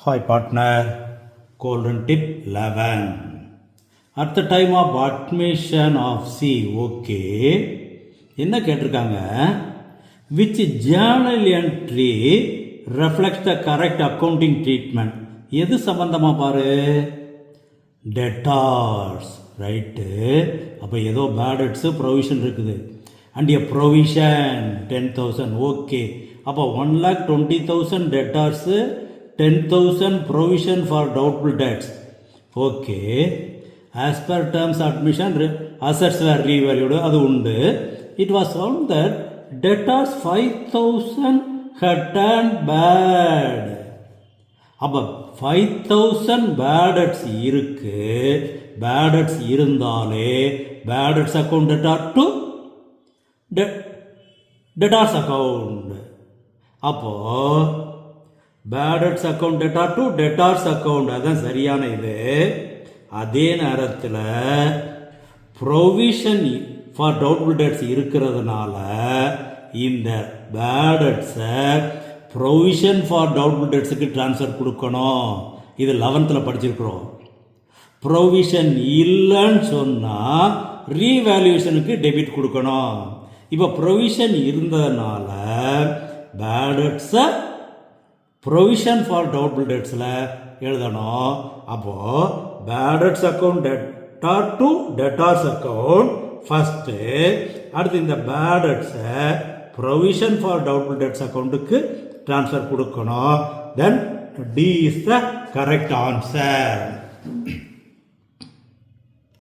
Hi partner, golden tip 11. At the time of admission of C, okay. என்ன கேட்டிருக்காங்க? Which journal entry reflects the correct accounting treatment? எது சம்பந்தமா பாரு? Debtors, right? அப்போ ஏதோ bad debts provision இருக்குது. And a provision 10,000, okay. அப்போ 1,20,000 debtors 10,000 provision for doubtful debts. Okay. As per terms admission, assets were revalued. அது உண்டு. It was found that debtors 5,000 had turned bad. அப்போ 5,000 bad debts இருக்கு. Bad debts இருந்தாலே bad debts account debtor to debtors account. அப்போ bad debts account debtor to debtors account, அதான் சரியான இது. அதே நேரத்தில் provision for doubtful debts இருக்கிறதுனால இந்த bad debts provision for doubtful debtsக்கு ட்ரான்ஸ்ஃபர் கொடுக்கணும். இது 11th படிச்சிருக்கிறோம். provision இல்லைன்னு சொன்னால் ரீவேல்யூஷனுக்கு டெபிட் கொடுக்கணும். இப்போ provision இருந்ததுனால bad debts provision for doubtful debtsல எழுதணும். அப்போ bad debts account debtor to debtors account first, அடுத்து இந்த bad debts provision for doubtful debts accountக்கு ட்ரான்ஸ்ஃபர் கொடுக்கணும். Then D is the correct answer.